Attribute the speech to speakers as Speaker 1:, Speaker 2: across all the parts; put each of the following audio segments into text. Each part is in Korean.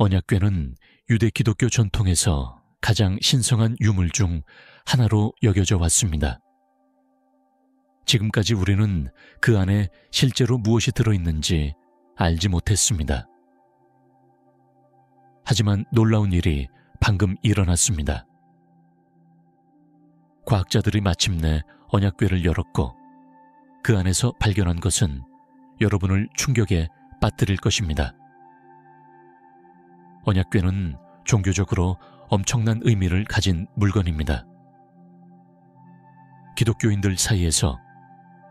Speaker 1: 언약궤는 유대 기독교 전통에서 가장 신성한 유물 중 하나로 여겨져 왔습니다. 지금까지 우리는 그 안에 실제로 무엇이 들어있는지 알지 못했습니다. 하지만 놀라운 일이 방금 일어났습니다. 과학자들이 마침내 언약궤를 열었고 그 안에서 발견한 것은 여러분을 충격에 빠뜨릴 것입니다. 언약궤는 종교적으로 엄청난 의미를 가진 물건입니다. 기독교인들 사이에서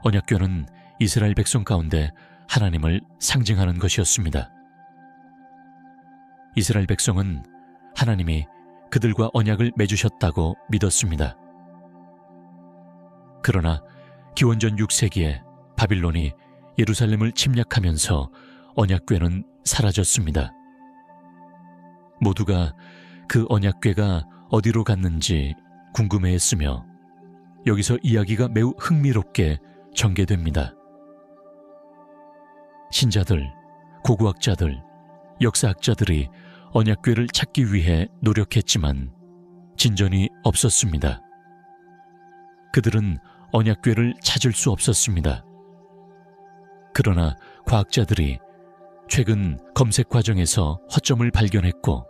Speaker 1: 언약궤는 이스라엘 백성 가운데 하나님을 상징하는 것이었습니다. 이스라엘 백성은 하나님이 그들과 언약을 맺으셨다고 믿었습니다. 그러나 기원전 6세기에 바빌론이 예루살렘을 침략하면서 언약궤는 사라졌습니다. 모두가 그 언약궤가 어디로 갔는지 궁금해했으며 여기서 이야기가 매우 흥미롭게 전개됩니다. 신자들, 고고학자들, 역사학자들이 언약궤를 찾기 위해 노력했지만 진전이 없었습니다. 그들은 언약궤를 찾을 수 없었습니다. 그러나 과학자들이 최근 검색 과정에서 허점을 발견했고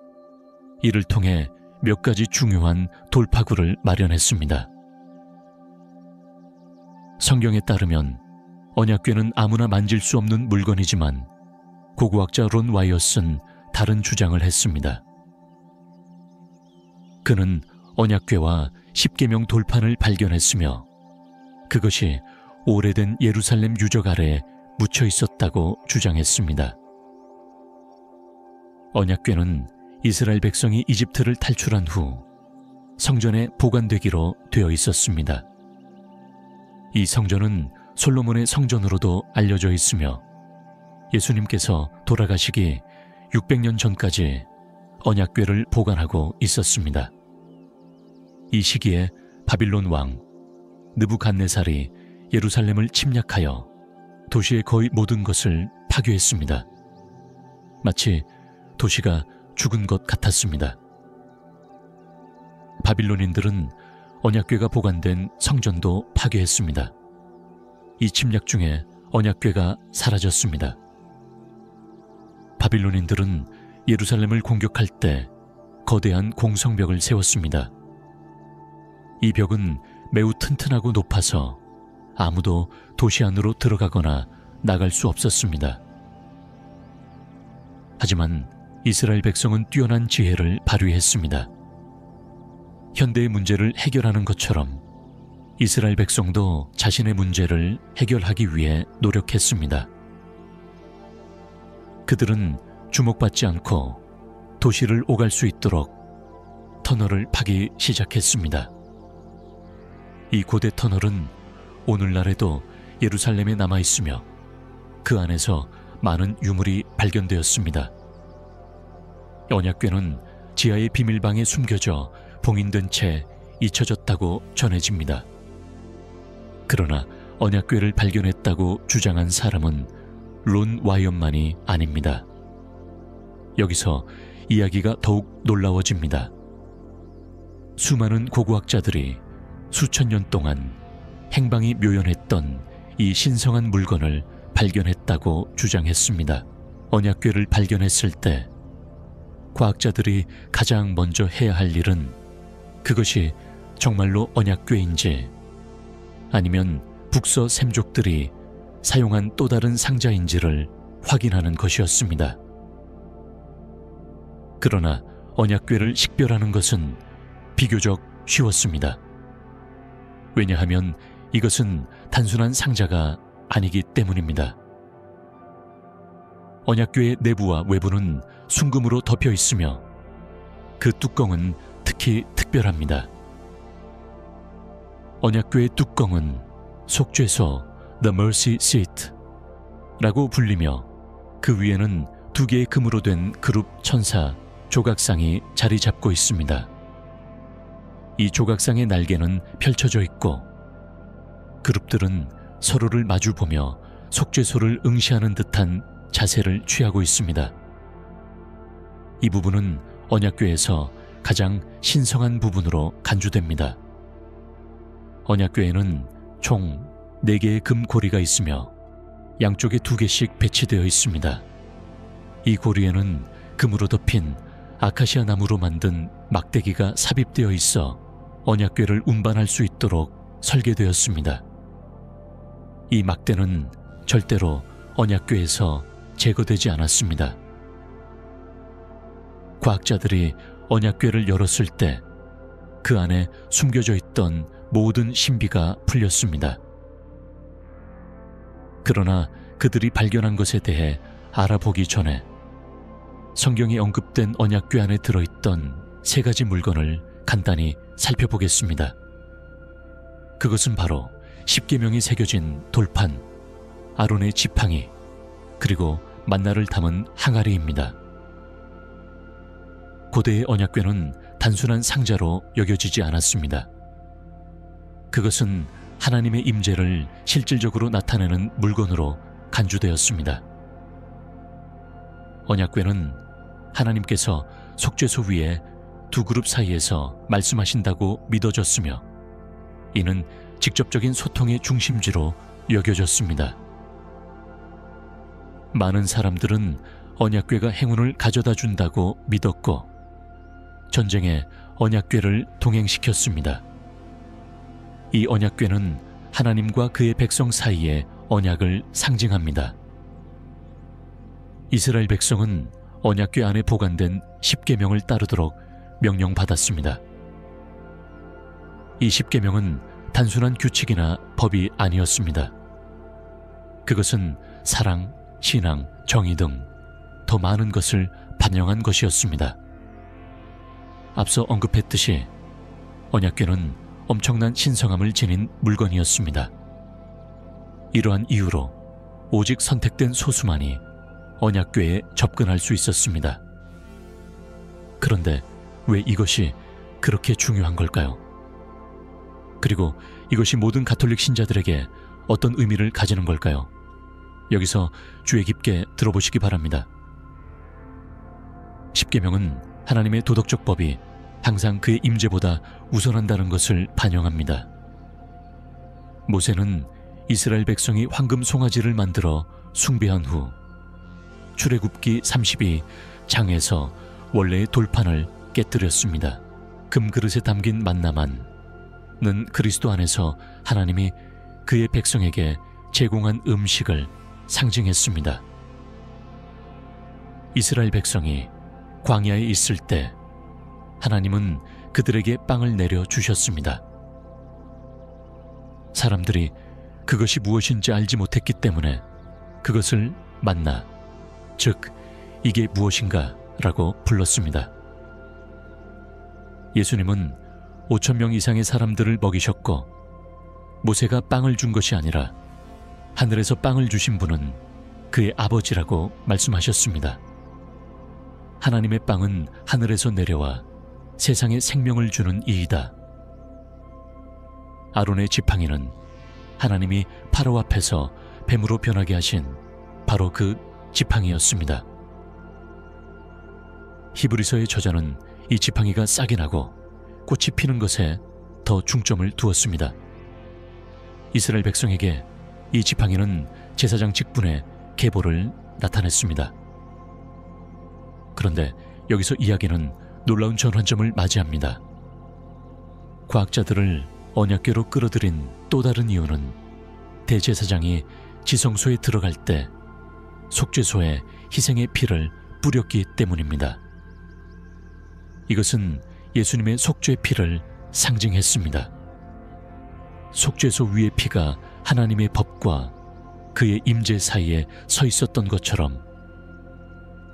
Speaker 1: 이를 통해 몇 가지 중요한 돌파구를 마련했습니다. 성경에 따르면 언약궤는 아무나 만질 수 없는 물건이지만 고고학자 론 와이어스는 다른 주장을 했습니다. 그는 언약궤와 십계명 돌판을 발견했으며 그것이 오래된 예루살렘 유적 아래에 묻혀 있었다고 주장했습니다. 언약궤는 이스라엘 백성이 이집트를 탈출한 후 성전에 보관되기로 되어 있었습니다. 이 성전은 솔로몬의 성전으로도 알려져 있으며 예수님께서 돌아가시기 600년 전까지 언약궤를 보관하고 있었습니다. 이 시기에 바빌론 왕 느부갓네살이 예루살렘을 침략하여 도시의 거의 모든 것을 파괴했습니다. 마치 도시가 죽은 것 같았습니다. 바빌론인들은 언약궤가 보관된 성전도 파괴했습니다. 이 침략 중에 언약궤가 사라졌습니다. 바빌론인들은 예루살렘을 공격할 때 거대한 공성벽을 세웠습니다. 이 벽은 매우 튼튼하고 높아서 아무도 도시 안으로 들어가거나 나갈 수 없었습니다. 하지만 이스라엘 백성은 뛰어난 지혜를 발휘했습니다. 현대의 문제를 해결하는 것처럼 이스라엘 백성도 자신의 문제를 해결하기 위해 노력했습니다. 그들은 주목받지 않고 도시를 오갈 수 있도록 터널을 파기 시작했습니다. 이 고대 터널은 오늘날에도 예루살렘에 남아있으며 그 안에서 많은 유물이 발견되었습니다. 언약궤는 지하의 비밀방에 숨겨져 봉인된 채 잊혀졌다고 전해집니다. 그러나 언약궤를 발견했다고 주장한 사람은 론 와이엄만이 아닙니다. 여기서 이야기가 더욱 놀라워집니다. 수많은 고고학자들이 수천 년 동안 행방이 묘연했던 이 신성한 물건을 발견했다고 주장했습니다. 언약궤를 발견했을 때 과학자들이 가장 먼저 해야 할 일은 그것이 정말로 언약궤인지 아니면 북서 샘족들이 사용한 또 다른 상자인지를 확인하는 것이었습니다. 그러나 언약궤를 식별하는 것은 비교적 쉬웠습니다. 왜냐하면 이것은 단순한 상자가 아니기 때문입니다. 언약궤의 내부와 외부는 순금으로 덮여 있으며 그 뚜껑은 특히 특별합니다. 언약궤의 뚜껑은 속죄소 The Mercy Seat 라고 불리며 그 위에는 두 개의 금으로 된 그룹 천사 조각상이 자리 잡고 있습니다. 이 조각상의 날개는 펼쳐져 있고 그룹들은 서로를 마주보며 속죄소를 응시하는 듯한 자세를 취하고 있습니다. 이 부분은 언약궤에서 가장 신성한 부분으로 간주됩니다. 언약궤에는 총 4개의 금고리가 있으며 양쪽에 2개씩 배치되어 있습니다. 이 고리에는 금으로 덮인 아카시아 나무로 만든 막대기가 삽입되어 있어 언약궤를 운반할 수 있도록 설계되었습니다. 이 막대는 절대로 언약궤에서 제거되지 않았습니다. 과학자들이 언약궤를 열었을 때 그 안에 숨겨져 있던 모든 신비가 풀렸습니다. 그러나 그들이 발견한 것에 대해 알아보기 전에 성경에 언급된 언약궤 안에 들어있던 3가지 물건을 간단히 살펴보겠습니다. 그것은 바로 십계명이 새겨진 돌판, 아론의 지팡이, 그리고 만나를 담은 항아리입니다. 고대의 언약궤는 단순한 상자로 여겨지지 않았습니다. 그것은 하나님의 임재를 실질적으로 나타내는 물건으로 간주되었습니다. 언약궤는 하나님께서 속죄소 위에 2그룹 사이에서 말씀하신다고 믿어졌으며 이는 직접적인 소통의 중심지로 여겨졌습니다. 많은 사람들은 언약궤가 행운을 가져다 준다고 믿었고 전쟁에 언약궤를 동행시켰습니다. 이 언약궤는 하나님과 그의 백성 사이의 언약을 상징합니다. 이스라엘 백성은 언약궤 안에 보관된 십계명을 따르도록 명령받았습니다. 이 십계명은 단순한 규칙이나 법이 아니었습니다. 그것은 사랑, 신앙, 정의 등 더 많은 것을 반영한 것이었습니다. 앞서 언급했듯이 언약궤는 엄청난 신성함을 지닌 물건이었습니다. 이러한 이유로 오직 선택된 소수만이 언약궤에 접근할 수 있었습니다. 그런데 왜 이것이 그렇게 중요한 걸까요? 그리고 이것이 모든 가톨릭 신자들에게 어떤 의미를 가지는 걸까요? 여기서 주의 깊게 들어보시기 바랍니다. 십계명은 하나님의 도덕적 법이 항상 그의 임재보다 우선한다는 것을 반영합니다. 모세는 이스라엘 백성이 황금 송아지를 만들어 숭배한 후 출애굽기 32 장에서 원래의 돌판을 깨뜨렸습니다. 금그릇에 담긴 만나만은 그리스도 안에서 하나님이 그의 백성에게 제공한 음식을 상징했습니다. 이스라엘 백성이 광야에 있을 때 하나님은 그들에게 빵을 내려 주셨습니다. 사람들이 그것이 무엇인지 알지 못했기 때문에 그것을 만나, 즉 이게 무엇인가 라고 불렀습니다. 예수님은 5,000명 이상의 사람들을 먹이셨고 모세가 빵을 준 것이 아니라 하늘에서 빵을 주신 분은 그의 아버지라고 말씀하셨습니다. 하나님의 빵은 하늘에서 내려와 세상에 생명을 주는 이이다. 아론의 지팡이는 하나님이 파라오 앞에서 뱀으로 변하게 하신 바로 그 지팡이였습니다. 히브리서의 저자는 이 지팡이가 싹이 나고 꽃이 피는 것에 더 중점을 두었습니다. 이스라엘 백성에게 이 지팡이는 제사장 직분의 계보를 나타냈습니다. 그런데 여기서 이야기는 놀라운 전환점을 맞이합니다. 과학자들을 언약궤로 끌어들인 또 다른 이유는 대제사장이 지성소에 들어갈 때 속죄소에 희생의 피를 뿌렸기 때문입니다. 이것은 예수님의 속죄 피를 상징했습니다. 속죄소 위의 피가 하나님의 법과 그의 임재 사이에 서 있었던 것처럼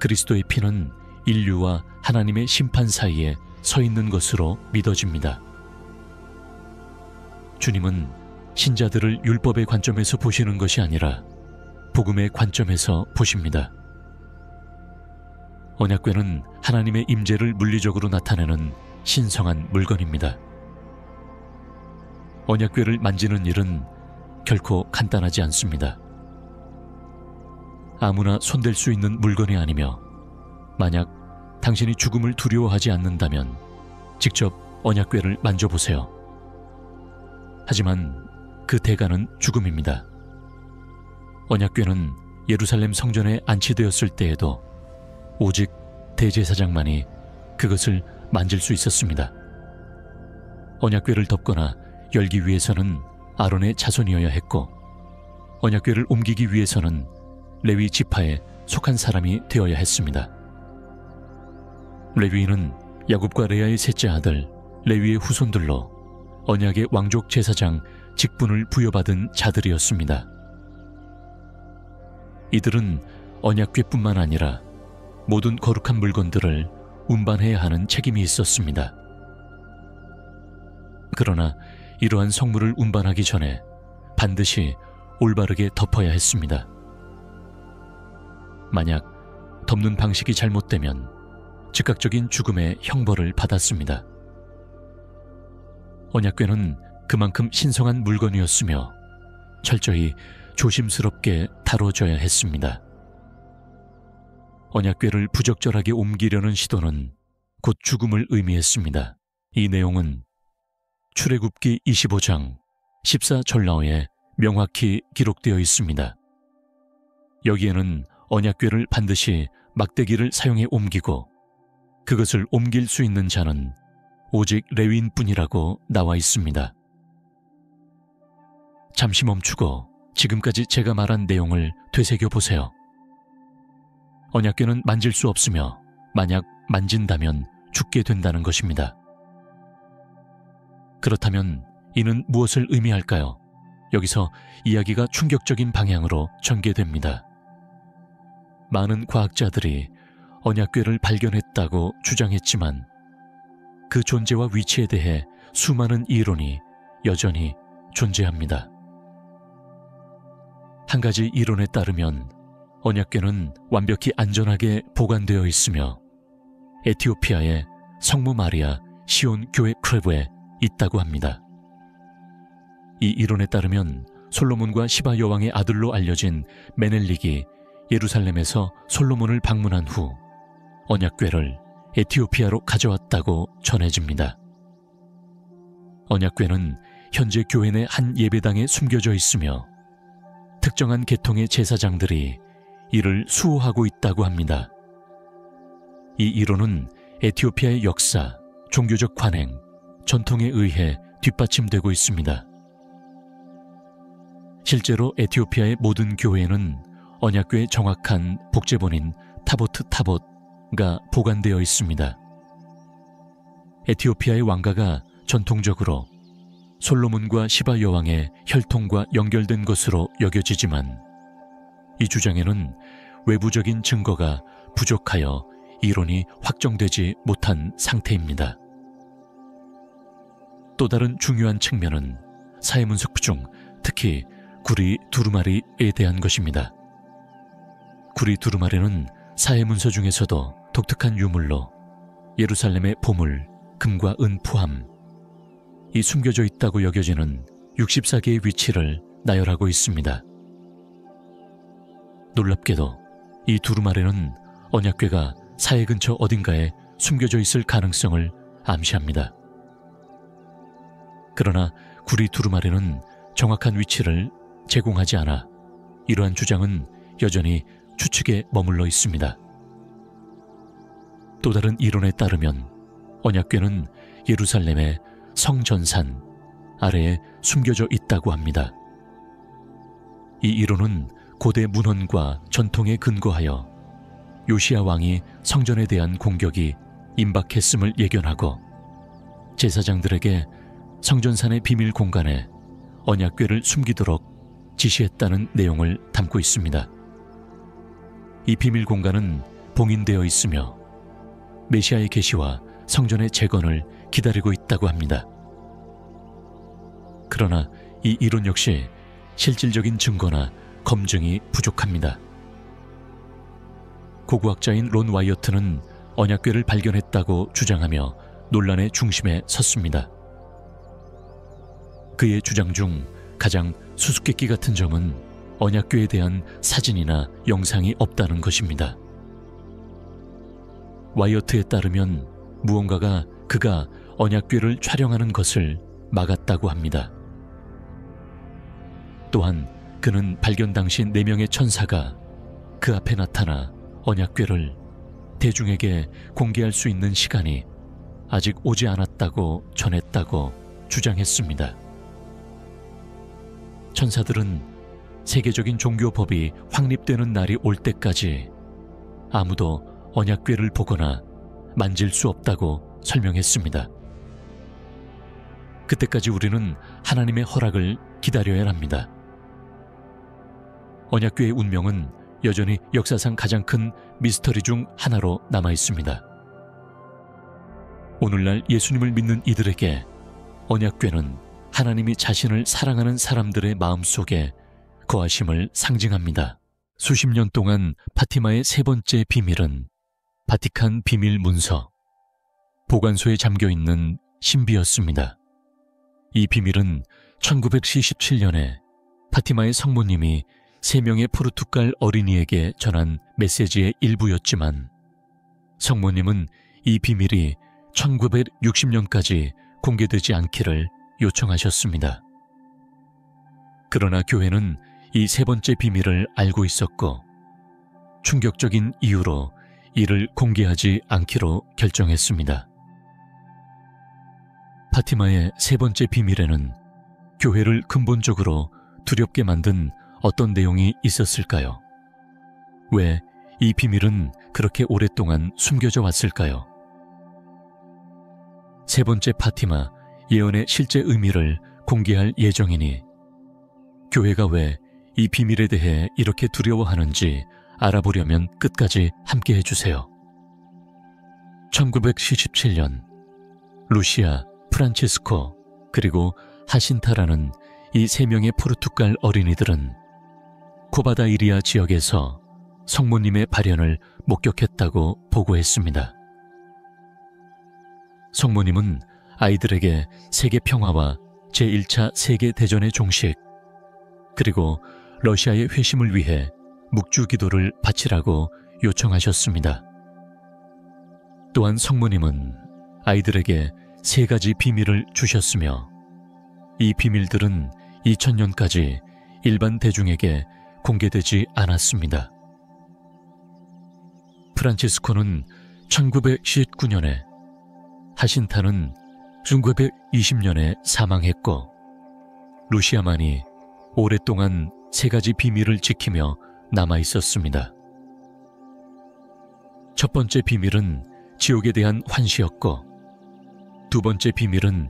Speaker 1: 그리스도의 피는 인류와 하나님의 심판 사이에 서 있는 것으로 믿어집니다. 주님은 신자들을 율법의 관점에서 보시는 것이 아니라 복음의 관점에서 보십니다. 언약궤는 하나님의 임재를 물리적으로 나타내는 신성한 물건입니다. 언약궤를 만지는 일은 결코 간단하지 않습니다. 아무나 손댈 수 있는 물건이 아니며 만약 당신이 죽음을 두려워하지 않는다면 직접 언약궤를 만져보세요. 하지만 그 대가는 죽음입니다. 언약궤는 예루살렘 성전에 안치되었을 때에도 오직 대제사장만이 그것을 만질 수 있었습니다. 언약궤를 덮거나 열기 위해서는 아론의 자손이어야 했고, 언약궤를 옮기기 위해서는 레위 지파에 속한 사람이 되어야 했습니다. 레위인은 야곱과 레아의 셋째 아들 레위의 후손들로 언약의 왕족 제사장 직분을 부여받은 자들이었습니다. 이들은 언약궤뿐만 아니라 모든 거룩한 물건들을 운반해야 하는 책임이 있었습니다. 그러나 이러한 성물을 운반하기 전에 반드시 올바르게 덮어야 했습니다. 만약 덮는 방식이 잘못되면 즉각적인 죽음의 형벌을 받았습니다. 언약궤는 그만큼 신성한 물건이었으며 철저히 조심스럽게 다뤄져야 했습니다. 언약궤를 부적절하게 옮기려는 시도는 곧 죽음을 의미했습니다. 이 내용은 출애굽기 25장 14절나오에 명확히 기록되어 있습니다. 여기에는 언약궤를 반드시 막대기를 사용해 옮기고 그것을 옮길 수 있는 자는 오직 레위인뿐이라고 나와 있습니다. 잠시 멈추고 지금까지 제가 말한 내용을 되새겨 보세요. 언약궤는 만질 수 없으며 만약 만진다면 죽게 된다는 것입니다. 그렇다면 이는 무엇을 의미할까요? 여기서 이야기가 충격적인 방향으로 전개됩니다. 많은 과학자들이 언약궤를 발견했다고 주장했지만 그 존재와 위치에 대해 수많은 이론이 여전히 존재합니다. 한 가지 이론에 따르면 언약궤는 완벽히 안전하게 보관되어 있으며 에티오피아의 성모 마리아 시온 교회 크레브에 있다고 합니다. 이 이론에 따르면 솔로몬과 시바 여왕의 아들로 알려진 메넬릭이 예루살렘에서 솔로몬을 방문한 후 언약궤를 에티오피아로 가져왔다고 전해집니다. 언약궤는 현재 교회 내 한 예배당에 숨겨져 있으며 특정한 계통의 제사장들이 이를 수호하고 있다고 합니다. 이 이론은 에티오피아의 역사, 종교적 관행, 전통에 의해 뒷받침되고 있습니다. 실제로 에티오피아의 모든 교회에는 언약궤의 정확한 복제본인 타보트 타봇가 보관되어 있습니다. 에티오피아의 왕가가 전통적으로 솔로몬과 시바 여왕의 혈통과 연결된 것으로 여겨지지만 이 주장에는 외부적인 증거가 부족하여 이론이 확정되지 못한 상태입니다. 또 다른 중요한 측면은 사회문석 중 특히 구리 두루마리에 대한 것입니다. 구리 두루마리는 사회문서 중에서도 독특한 유물로 예루살렘의 보물, 금과 은 포함, 이 숨겨져 있다고 여겨지는 64개의 위치를 나열하고 있습니다. 놀랍게도 이 두루마리는 언약궤가 사해 근처 어딘가에 숨겨져 있을 가능성을 암시합니다. 그러나 구리 두루마리는 정확한 위치를 제공하지 않아 이러한 주장은 여전히 추측에 머물러 있습니다. 또 다른 이론에 따르면 언약궤는 예루살렘의 성전산 아래에 숨겨져 있다고 합니다. 이 이론은 고대 문헌과 전통에 근거하여 요시야 왕이 성전에 대한 공격이 임박했음을 예견하고 제사장들에게 성전산의 비밀 공간에 언약궤를 숨기도록 지시했다는 내용을 담고 있습니다. 이 비밀 공간은 봉인되어 있으며 메시아의 계시와 성전의 재건을 기다리고 있다고 합니다. 그러나 이 이론 역시 실질적인 증거나 검증이 부족합니다. 고고학자인 론 와이어트는 언약궤를 발견했다고 주장하며 논란의 중심에 섰습니다. 그의 주장 중 가장 수수께끼 같은 점은 언약궤에 대한 사진이나 영상이 없다는 것입니다. 와이어트에 따르면 무언가가 그가 언약궤를 촬영하는 것을 막았다고 합니다. 또한 그는 발견 당시 4명의 천사가 그 앞에 나타나 언약궤를 대중에게 공개할 수 있는 시간이 아직 오지 않았다고 전했다고 주장했습니다. 천사들은 세계적인 종교법이 확립되는 날이 올 때까지 아무도 언약궤를 보거나 만질 수 없다고 설명했습니다. 그때까지 우리는 하나님의 허락을 기다려야 합니다. 언약궤의 운명은 여전히 역사상 가장 큰 미스터리 중 하나로 남아 있습니다. 오늘날 예수님을 믿는 이들에게 언약궤는 하나님이 자신을 사랑하는 사람들의 마음속에 거하심을 상징합니다. 수십 년 동안 파티마의 3번째 비밀은 바티칸 비밀 문서, 보관소에 잠겨있는 신비였습니다. 이 비밀은 1977년에 파티마의 성모님이 3명의 포르투갈 어린이에게 전한 메시지의 일부였지만 성모님은 이 비밀이 1960년까지 공개되지 않기를 요청하셨습니다. 그러나 교회는 이 3번째 비밀을 알고 있었고 충격적인 이유로 이를 공개하지 않기로 결정했습니다. 파티마의 3번째 비밀에는 교회를 근본적으로 두렵게 만든 어떤 내용이 있었을까요? 왜 이 비밀은 그렇게 오랫동안 숨겨져 왔을까요? 3번째 파티마 예언의 실제 의미를 공개할 예정이니 교회가 왜 이 비밀에 대해 이렇게 두려워하는지 알아보려면 끝까지 함께 해주세요. 1977년 루시아, 프란치스코 그리고 하신타라는 이 3명의 포르투갈 어린이들은 코바다이리아 지역에서 성모님의 발현을 목격했다고 보고했습니다. 성모님은 아이들에게 세계 평화와 제1차 세계대전의 종식 그리고 러시아의 회심을 위해 묵주기도를 바치라고 요청하셨습니다. 또한 성모님은 아이들에게 3가지 비밀을 주셨으며 이 비밀들은 2000년까지 일반 대중에게 공개되지 않았습니다. 프란치스코는 1919년에, 하신타는 1920년에 사망했고 루시아만이 오랫동안 3가지 비밀을 지키며 남아 있었습니다. 첫 번째 비밀은 지옥에 대한 환시였고 2번째 비밀은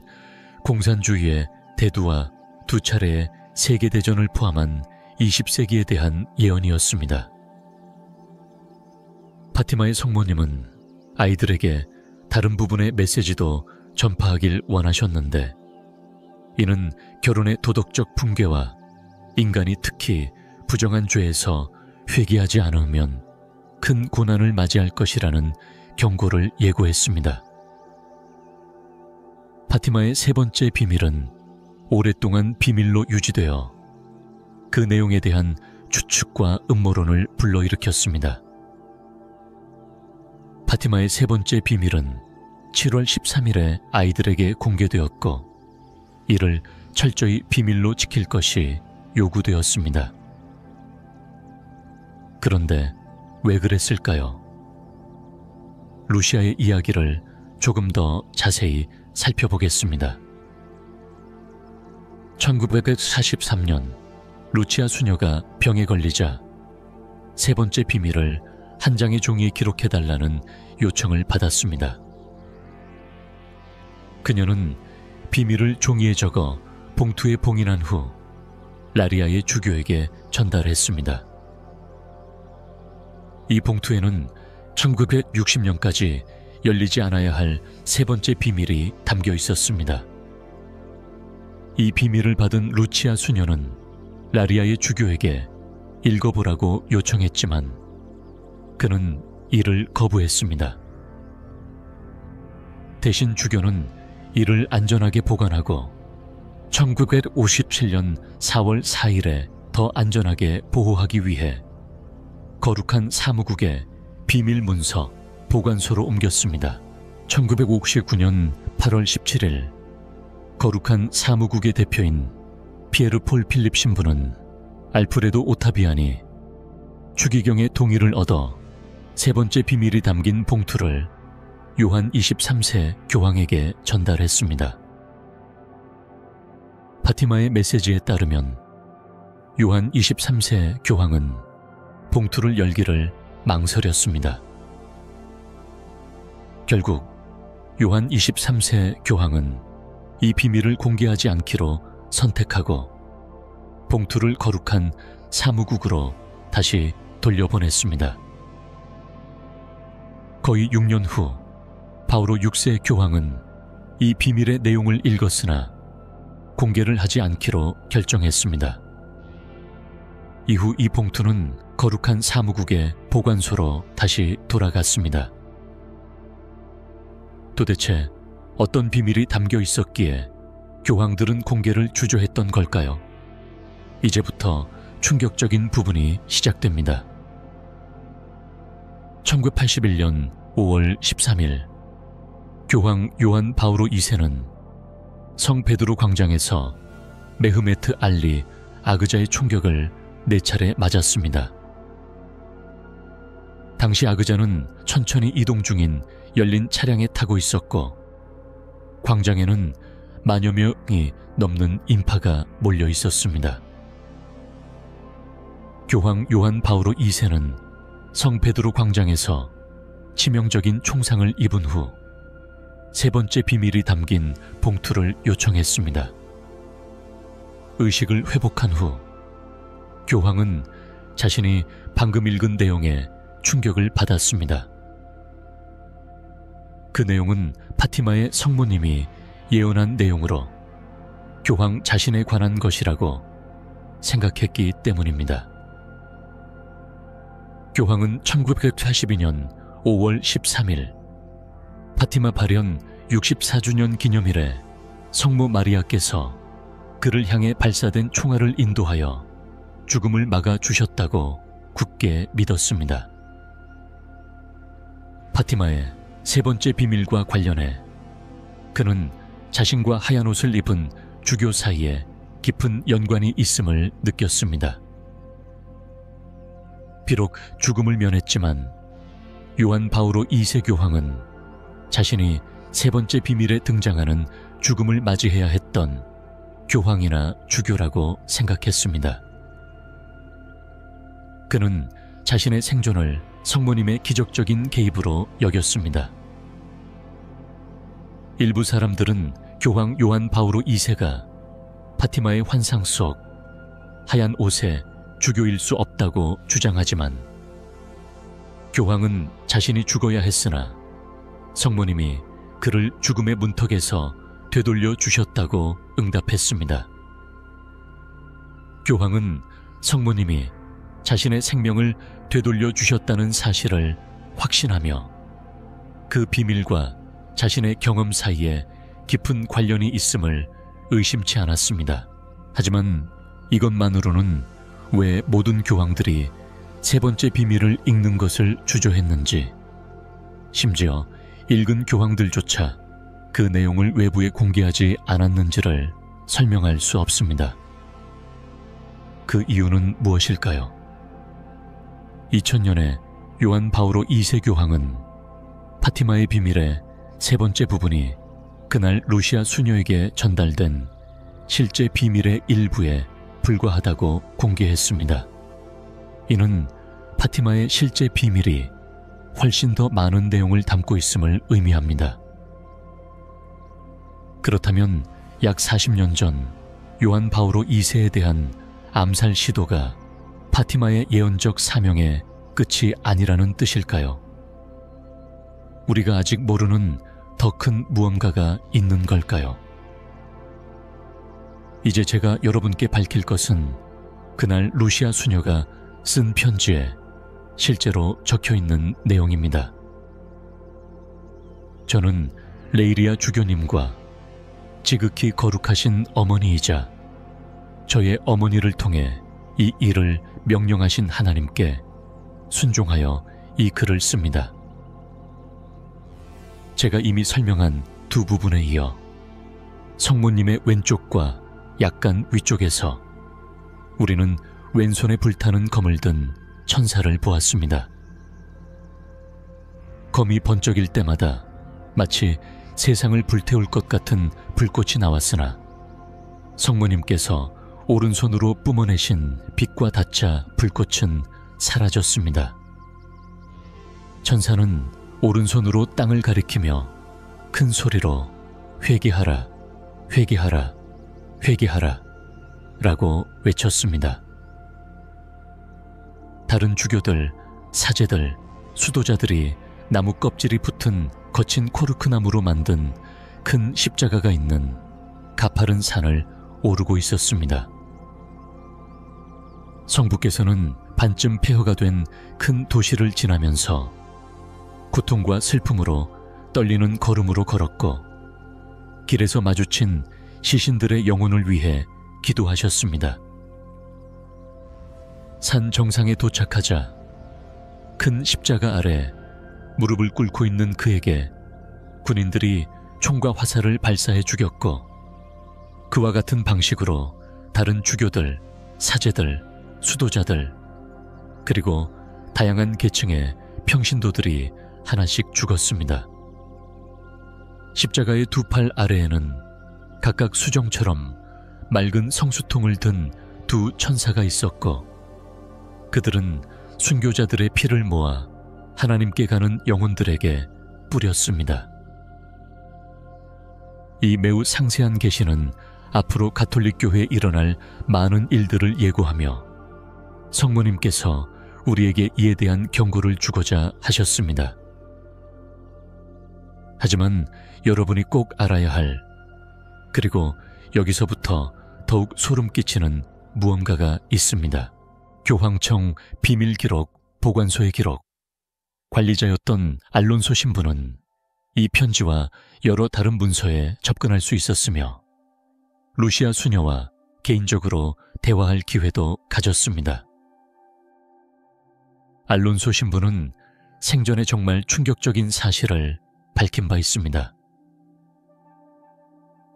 Speaker 1: 공산주의의 대두와 2차례의 세계대전을 포함한 20세기에 대한 예언이었습니다. 파티마의 성모님은 아이들에게 다른 부분의 메시지도 전파하길 원하셨는데 이는 결혼의 도덕적 붕괴와 인간이 특히 부정한 죄에서 회개하지 않으면 큰 고난을 맞이할 것이라는 경고를 예고했습니다. 파티마의 3번째 비밀은 오랫동안 비밀로 유지되어 그 내용에 대한 추측과 음모론을 불러일으켰습니다. 파티마의 3번째 비밀은 7월 13일에 아이들에게 공개되었고 이를 철저히 비밀로 지킬 것이 요구되었습니다. 그런데 왜 그랬을까요? 루시아의 이야기를 조금 더 자세히 살펴보겠습니다. 1943년 루치아 수녀가 병에 걸리자 3번째 비밀을 한 장의 종이에 기록해달라는 요청을 받았습니다. 그녀는 비밀을 종이에 적어 봉투에 봉인한 후 라리아의 주교에게 전달했습니다. 이 봉투에는 1960년까지 열리지 않아야 할 3번째 비밀이 담겨 있었습니다. 이 비밀을 받은 루치아 수녀는 라리아의 주교에게 읽어보라고 요청했지만 그는 이를 거부했습니다. 대신 주교는 이를 안전하게 보관하고 1957년 4월 4일에 더 안전하게 보호하기 위해 거룩한 사무국의 비밀 문서 보관소로 옮겼습니다. 1959년 8월 17일 거룩한 사무국의 대표인 피에르 폴 필립 신부는 알프레도 오타비안이 추기경의 동의를 얻어 세 번째 비밀이 담긴 봉투를 요한 23세 교황에게 전달했습니다. 파티마의 메시지에 따르면 요한 23세 교황은 봉투를 열기를 망설였습니다. 결국 요한 23세 교황은 이 비밀을 공개하지 않기로 선택하고 봉투를 거룩한 사무국으로 다시 돌려보냈습니다. 거의 6년 후 바오로 6세 교황은 이 비밀의 내용을 읽었으나 공개를 하지 않기로 결정했습니다. 이후 이 봉투는 거룩한 사무국의 보관소로 다시 돌아갔습니다. 도대체 어떤 비밀이 담겨 있었기에 교황들은 공개를 주저했던 걸까요? 이제부터 충격적인 부분이 시작됩니다. 1981년 5월 13일 교황 요한 바오로 2세는 성 베드로 광장에서 메흐메트 알리 아그자의 총격을 4차례 맞았습니다. 당시 아그자는 천천히 이동 중인 열린 차량에 타고 있었고 광장에는 만여 명이 넘는 인파가 몰려 있었습니다. 교황 요한 바오로 2세는 성 베드로 광장에서 치명적인 총상을 입은 후 세 번째 비밀이 담긴 봉투를 요청했습니다. 의식을 회복한 후 교황은 자신이 방금 읽은 내용에 충격을 받았습니다. 그 내용은 파티마의 성모님이 예언한 내용으로 교황 자신에 관한 것이라고 생각했기 때문입니다. 교황은 1982년 5월 13일 파티마 발현 64주년 기념일에 성모 마리아께서 그를 향해 발사된 총알을 인도하여 죽음을 막아주셨다고 굳게 믿었습니다. 파티마의 세 번째 비밀과 관련해 그는 자신과 하얀 옷을 입은 주교 사이에 깊은 연관이 있음을 느꼈습니다. 비록 죽음을 면했지만 요한 바오로 2세 교황은 자신이 세 번째 비밀에 등장하는 죽음을 맞이해야 했던 교황이나 주교라고 생각했습니다. 그는 자신의 생존을 성모님의 기적적인 개입으로 여겼습니다. 일부 사람들은 교황 요한 바오로 2세가 파티마의 환상 속 하얀 옷의 주교일 수 없다고 주장하지만 교황은 자신이 죽어야 했으나 성모님이 그를 죽음의 문턱에서 되돌려 주셨다고 응답했습니다. 교황은 성모님이 자신의 생명을 되돌려 주셨다는 사실을 확신하며 그 비밀과 자신의 경험 사이에 깊은 관련이 있음을 의심치 않았습니다. 하지만 이것만으로는 왜 모든 교황들이 세 번째 비밀을 읽는 것을 주저했는지, 심지어 읽은 교황들조차 그 내용을 외부에 공개하지 않았는지를 설명할 수 없습니다. 그 이유는 무엇일까요? 2000년에 요한 바오로 2세 교황은 파티마의 비밀의 세 번째 부분이 그날 루시아 수녀에게 전달된 실제 비밀의 일부에 불과하다고 공개했습니다. 이는 파티마의 실제 비밀이 훨씬 더 많은 내용을 담고 있음을 의미합니다. 그렇다면 약 40년 전 요한 바오로 2세에 대한 암살 시도가 파티마의 예언적 사명의 끝이 아니라는 뜻일까요? 우리가 아직 모르는 더 큰 무언가가 있는 걸까요? 이제 제가 여러분께 밝힐 것은 그날 루시아 수녀가 쓴 편지에 실제로 적혀있는 내용입니다. 저는 레이리아 주교님과 지극히 거룩하신 어머니이자 저의 어머니를 통해 이 일을 명령하신 하나님께 순종하여 이 글을 씁니다. 제가 이미 설명한 두 부분에 이어 성모님의 왼쪽과 약간 위쪽에서 우리는 왼손에 불타는 검을 든 천사를 보았습니다. 검이 번쩍일 때마다 마치 세상을 불태울 것 같은 불꽃이 나왔으나 성모님께서 오른손으로 뿜어내신 빛과 닿자 불꽃은 사라졌습니다. 천사는 오른손으로 땅을 가리키며 큰 소리로 회개하라, 회개하라, 회개하라 라고 외쳤습니다. 다른 주교들, 사제들, 수도자들이 나무 껍질이 붙은 거친 코르크나무로 만든 큰 십자가가 있는 가파른 산을 오르고 있었습니다. 성부께서는 반쯤 폐허가 된 큰 도시를 지나면서 고통과 슬픔으로 떨리는 걸음으로 걸었고 길에서 마주친 시신들의 영혼을 위해 기도하셨습니다. 산 정상에 도착하자 큰 십자가 아래 무릎을 꿇고 있는 그에게 군인들이 총과 화살을 발사해 죽였고 그와 같은 방식으로 다른 주교들, 사제들, 수도자들 그리고 다양한 계층의 평신도들이 하나씩 죽었습니다. 십자가의 두 팔 아래에는 각각 수정처럼 맑은 성수통을 든 두 천사가 있었고 그들은 순교자들의 피를 모아 하나님께 가는 영혼들에게 뿌렸습니다. 이 매우 상세한 계시는 앞으로 가톨릭 교회에 일어날 많은 일들을 예고하며 성모님께서 우리에게 이에 대한 경고를 주고자 하셨습니다. 하지만 여러분이 꼭 알아야 할, 그리고 여기서부터 더욱 소름 끼치는 무언가가 있습니다. 교황청 비밀기록 보관소의 기록. 관리자였던 알론소 신부는 이 편지와 여러 다른 문서에 접근할 수 있었으며 루시아 수녀와 개인적으로 대화할 기회도 가졌습니다. 알론소 신부는 생전에 정말 충격적인 사실을 밝힌 바 있습니다.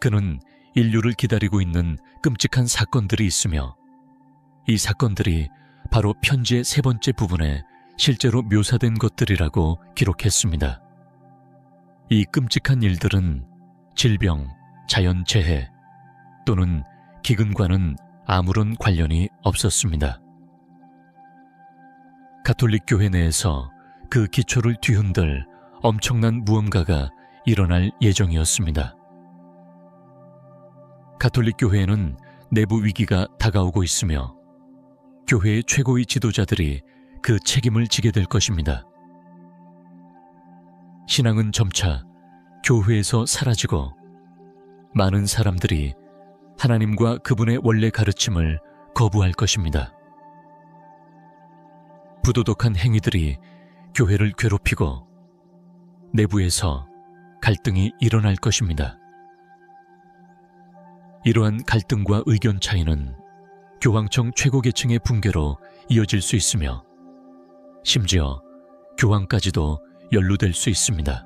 Speaker 1: 그는 인류를 기다리고 있는 끔찍한 사건들이 있으며 이 사건들이 바로 편지의 세 번째 부분에 실제로 묘사된 것들이라고 기록했습니다. 이 끔찍한 일들은 질병, 자연재해 또는 기근과는 아무런 관련이 없었습니다. 가톨릭 교회 내에서 그 기초를 뒤흔들 엄청난 무언가가 일어날 예정이었습니다. 가톨릭 교회에는 내부 위기가 다가오고 있으며 교회의 최고의 지도자들이 그 책임을 지게 될 것입니다. 신앙은 점차 교회에서 사라지고 많은 사람들이 하나님과 그분의 원래 가르침을 거부할 것입니다. 부도덕한 행위들이 교회를 괴롭히고 내부에서 갈등이 일어날 것입니다. 이러한 갈등과 의견 차이는 교황청 최고 계층의 붕괴로 이어질 수 있으며 심지어 교황까지도 연루될 수 있습니다.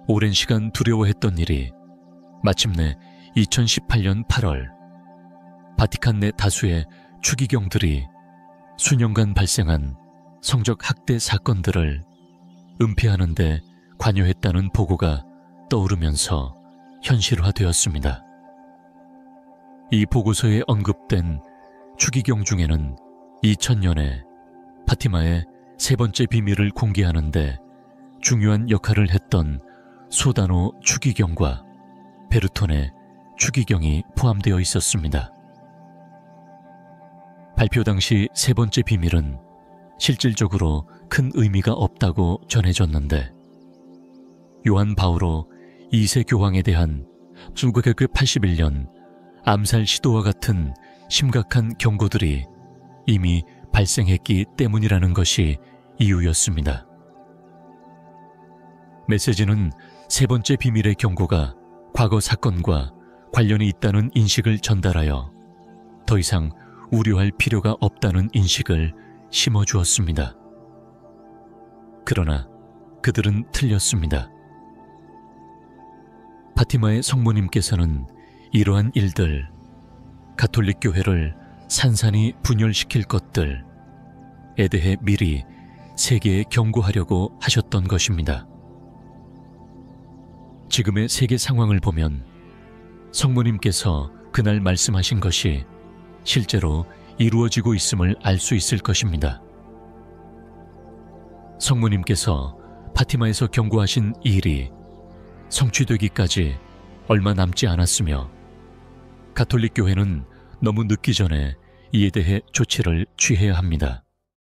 Speaker 1: 오랜 시간 두려워했던 일이 마침내 2018년 8월 바티칸 내 다수의 추기경들이 수년간 발생한 성적 학대 사건들을 은폐하는 데 관여했다는 보고가 떠오르면서 현실화되었습니다. 이 보고서에 언급된 추기경 중에는 2000년에 파티마의 세 번째 비밀을 공개하는 데 중요한 역할을 했던 소다노 추기경과 베르톤의 추기경이 포함되어 있었습니다. 발표 당시 세 번째 비밀은 실질적으로 큰 의미가 없다고 전해졌는데 요한 바오로 2세 교황에 대한 1981년 암살 시도와 같은 심각한 경고들이 이미 발생했기 때문이라는 것이 이유였습니다. 메시지는 세 번째 비밀의 경고가 과거 사건과 관련이 있다는 인식을 전달하여 더 이상 우려할 필요가 없다는 인식을 심어주었습니다. 그러나 그들은 틀렸습니다. 파티마의 성모님께서는 이러한 일들, 가톨릭 교회를 산산이 분열시킬 것들에 대해 미리 세계에 경고하려고 하셨던 것입니다. 지금의 세계 상황을 보면 성모님께서 그날 말씀하신 것이 실제로 이루어지고 있음을 알 수 있을 것입니다. 성모님께서 파티마에서 경고하신 이 일이 성취되기까지 얼마 남지 않았으며 가톨릭 교회는 너무 늦기 전에 이에 대해 조치를 취해야 합니다.